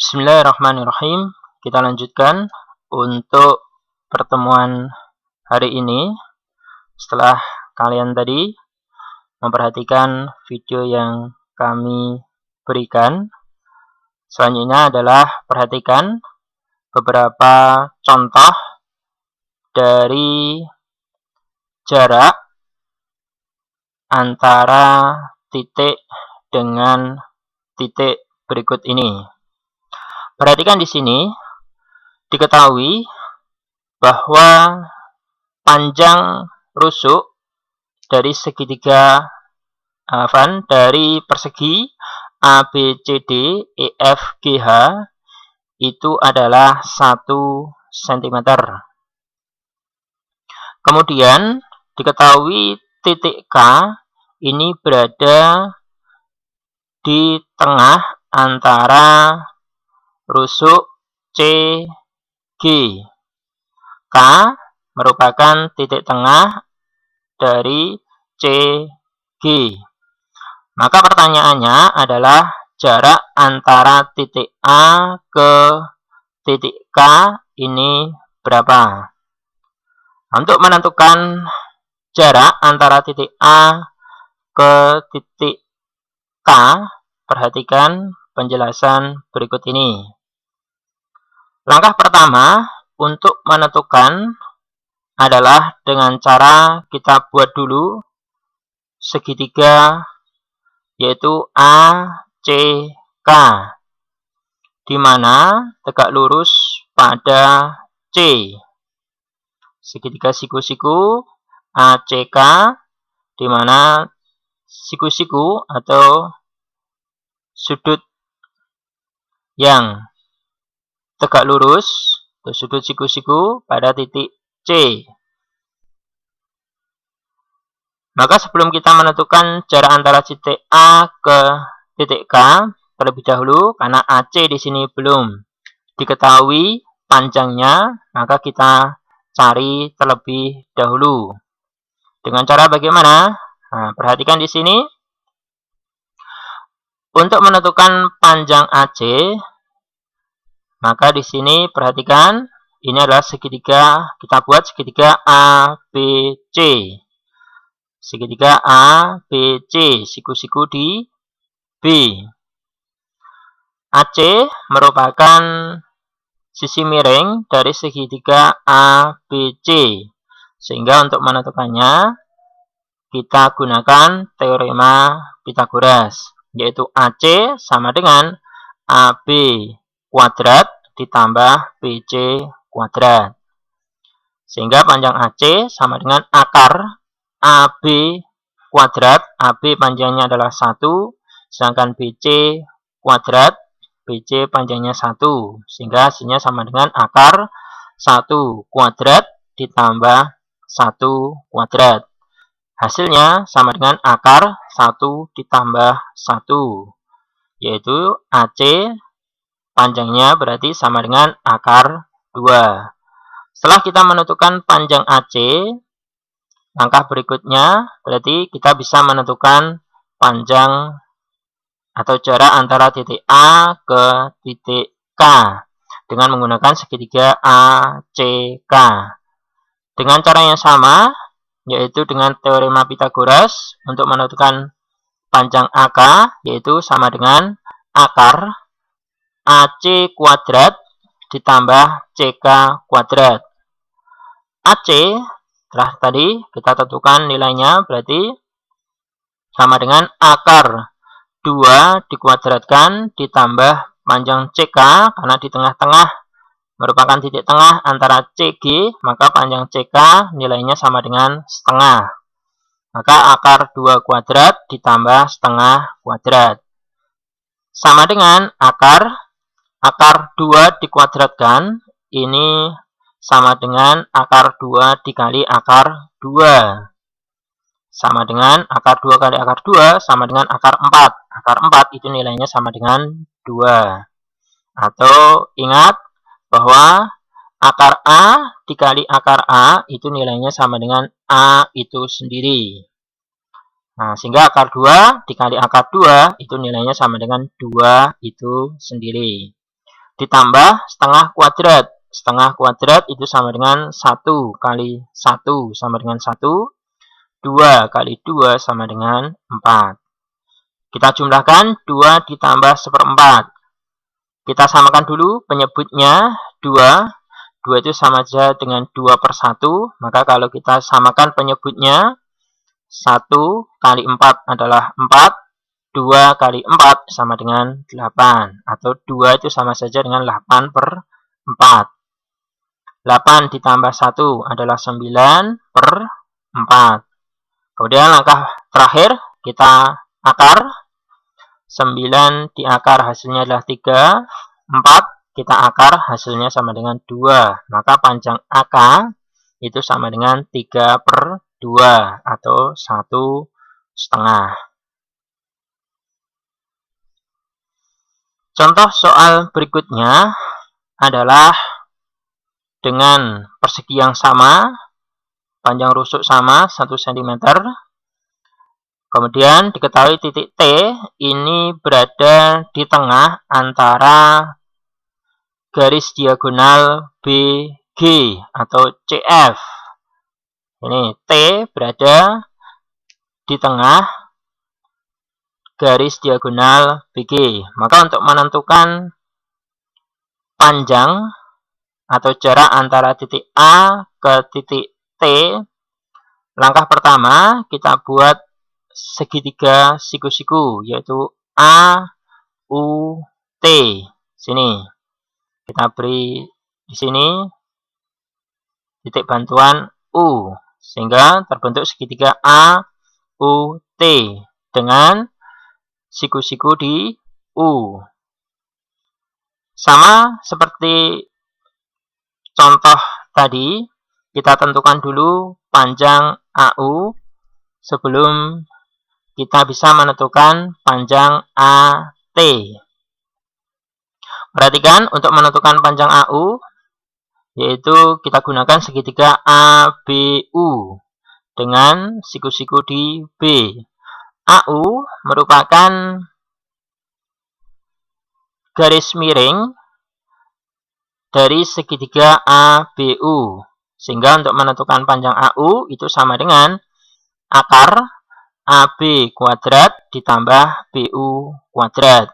Bismillahirrahmanirrahim. Kita lanjutkan untuk pertemuan hari ini. Setelah kalian tadi memperhatikan video yang kami berikan, selanjutnya adalah perhatikan beberapa contoh dari jarak antara titik dengan titik berikut ini. Perhatikan di sini, diketahui bahwa panjang rusuk dari segitiga dari persegi ABCD EFGH itu adalah 1 cm. Kemudian diketahui titik K ini berada di tengah antara rusuk CG. K merupakan titik tengah dari CG. Maka pertanyaannya adalah jarak antara titik A ke titik K ini berapa? Untuk menentukan jarak antara titik A ke titik K, perhatikan penjelasan berikut ini. Langkah pertama untuk menentukan adalah dengan cara kita buat dulu segitiga, yaitu ACK, di mana tegak lurus pada C. Segitiga siku-siku ACK, di mana siku-siku atau sudut yang tegak lurus atau sudut siku-siku pada titik C. Maka sebelum kita menentukan jarak antara titik A ke titik K, terlebih dahulu karena AC di sini belum diketahui panjangnya, maka kita cari terlebih dahulu. Dengan cara bagaimana? Nah, perhatikan di sini. Untuk menentukan panjang AC, maka di sini perhatikan, ini adalah segitiga, kita buat segitiga ABC. Segitiga ABC, siku-siku di B. AC merupakan sisi miring dari segitiga ABC. Sehingga untuk menentukannya, kita gunakan teorema Pythagoras, yaitu AC sama dengan AB kuadrat ditambah BC kuadrat. Sehingga panjang AC sama dengan akar AB kuadrat, AB panjangnya adalah 1, sedangkan BC kuadrat, BC panjangnya 1. Sehingga hasilnya sama dengan akar 1 kuadrat ditambah 1 kuadrat. Hasilnya sama dengan akar 1 ditambah 1, yaitu AC panjangnya berarti sama dengan akar 2. Setelah kita menentukan panjang AC, langkah berikutnya berarti kita bisa menentukan panjang atau jarak antara titik A ke titik K dengan menggunakan segitiga ACK. Dengan cara yang sama, yaitu dengan teorema Pythagoras, untuk menentukan panjang AK, yaitu sama dengan akar AC kuadrat ditambah CK kuadrat. AC setelah tadi kita tentukan nilainya, berarti sama dengan akar 2 dikuadratkan ditambah panjang CK, karena di tengah-tengah merupakan titik tengah antara CG, maka panjang CK nilainya sama dengan setengah. Maka akar 2 kuadrat ditambah setengah kuadrat. Sama dengan akar 2 dikuadratkan, ini sama dengan akar 2 dikali akar 2. Sama dengan akar 2 kali akar 2 sama dengan akar 4. Akar 4 itu nilainya sama dengan 2. Atau ingat bahwa akar A dikali akar A itu nilainya sama dengan A itu sendiri. Nah, sehingga akar 2 dikali akar 2 itu nilainya sama dengan 2 itu sendiri. ditambah setengah kuadrat. Setengah kuadrat itu sama dengan 1 kali 1 sama dengan 1. 2 kali 2 sama dengan 4. Kita jumlahkan 2 ditambah 1/4. Kita samakan dulu penyebutnya 2. 2 itu sama saja dengan 2/1. Maka kalau kita samakan penyebutnya, 1 kali 4 adalah 4. 2 kali 4 sama dengan 8. Atau 2 itu sama saja dengan 8/4. 8 ditambah 1 adalah 9/4. Kemudian langkah terakhir, kita akar. 9 diakar hasilnya adalah 3. 4 kita akar hasilnya sama dengan 2. Maka panjang AK itu sama dengan 3/2 atau 1,5. Contoh soal berikutnya adalah dengan persegi yang sama, panjang rusuk sama 1 cm. Kemudian diketahui titik T ini berada di tengah antara garis diagonal BG atau CF. Ini T berada di tengah garis diagonal BG. Maka untuk menentukan panjang atau jarak antara titik A ke titik T, langkah pertama kita buat segitiga siku-siku, yaitu A, U, T. Sini kita beri di sini titik bantuan U, sehingga terbentuk segitiga A, U, T dengan siku-siku di U. Sama seperti contoh tadi, kita tentukan dulu panjang AU sebelum kita bisa menentukan panjang AT. Perhatikan untuk menentukan panjang AU, yaitu kita gunakan segitiga ABU dengan siku-siku di B. AU merupakan garis miring dari segitiga ABU. Sehingga untuk menentukan panjang AU itu sama dengan akar AB kuadrat ditambah BU kuadrat.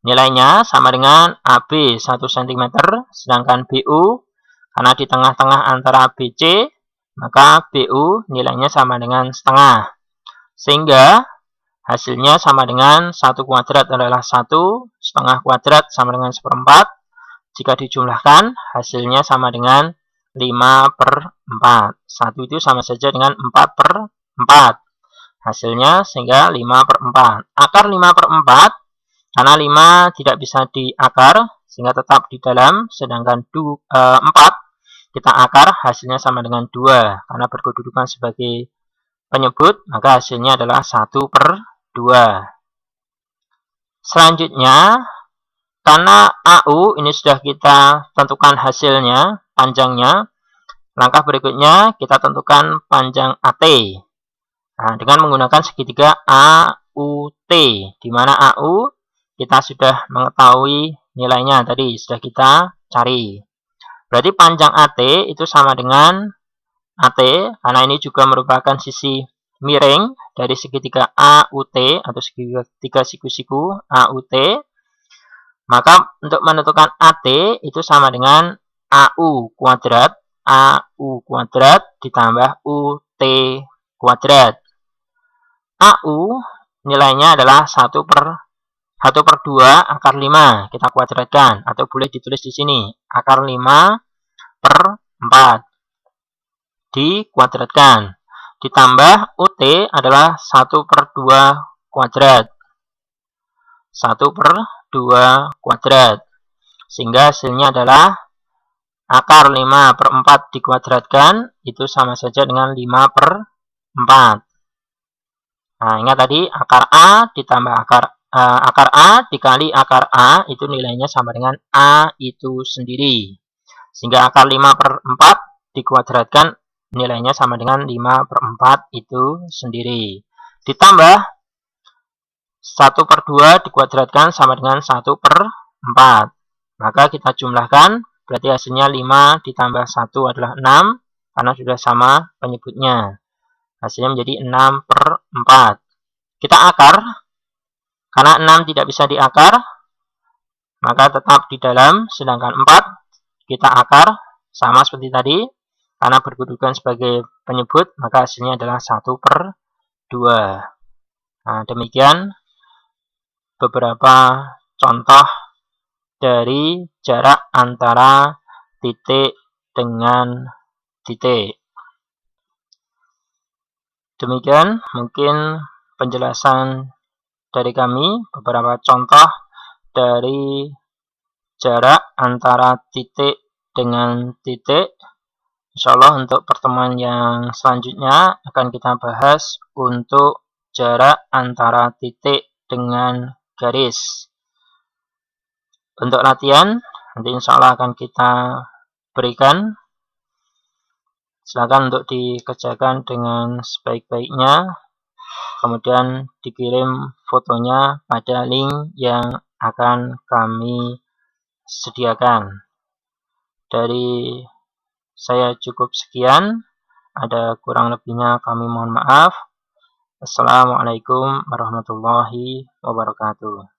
Nilainya sama dengan AB 1 cm, sedangkan BU karena di tengah-tengah antara BC, maka BU nilainya sama dengan setengah. Sehingga hasilnya sama dengan 1 kuadrat adalah 1, setengah kuadrat sama dengan 1/4. Jika dijumlahkan, hasilnya sama dengan 5/4. 1 itu sama saja dengan 4/4. Hasilnya sehingga 5/4. Akar 5/4, karena 5 tidak bisa diakar, sehingga tetap di dalam, sedangkan 4 kita akar, hasilnya sama dengan 2. Karena berkedudukan sebagai penyebut, maka hasilnya adalah 1/2. Selanjutnya, karena AU ini sudah kita tentukan hasilnya, panjangnya, langkah berikutnya kita tentukan panjang AT. Nah, dengan menggunakan segitiga AUT, di mana AU kita sudah mengetahui nilainya tadi, sudah kita cari. Berarti panjang AT itu sama dengan AT, karena ini juga merupakan sisi miring dari segitiga AUT atau segitiga siku-siku AUT. Maka untuk menentukan AT itu sama dengan AU kuadrat ditambah UT kuadrat. AU nilainya adalah 1/2 akar 5. Kita kuadratkan, atau boleh ditulis di sini. Akar 5/4 dikuadratkan. Ditambah UT adalah 1/2 kuadrat. 1/2 kuadrat. Sehingga hasilnya adalah akar 5/4 dikuadratkan, itu sama saja dengan 5/4. Nah, ingat tadi akar A ditambah akar A dikali akar A, itu nilainya sama dengan A itu sendiri. Sehingga akar 5/4 dikuadratkan, nilainya sama dengan 5/4 itu sendiri. Ditambah 1/2 dikuadratkan sama dengan 1/4. Maka kita jumlahkan, berarti hasilnya 5 ditambah 1 adalah 6, karena sudah sama penyebutnya. Hasilnya menjadi 6 per 4. Kita akar, karena 6 tidak bisa diakar, maka tetap di dalam, sedangkan 4 kita akar, sama seperti tadi, karena berkedudukan sebagai penyebut, maka hasilnya adalah 1 per 2. Nah, demikian beberapa contoh dari jarak antara titik dengan titik. Demikian mungkin penjelasan dari kami, beberapa contoh dari jarak antara titik dengan titik. Insyaallah untuk pertemuan yang selanjutnya akan kita bahas untuk jarak antara titik dengan garis. Untuk latihan, nanti insyaallah akan kita berikan. Silakan untuk dikerjakan dengan sebaik-baiknya. Kemudian dikirim fotonya pada link yang akan kami sediakan. Dari saya cukup sekian, ada kurang lebihnya kami mohon maaf. Assalamualaikum warahmatullahi wabarakatuh.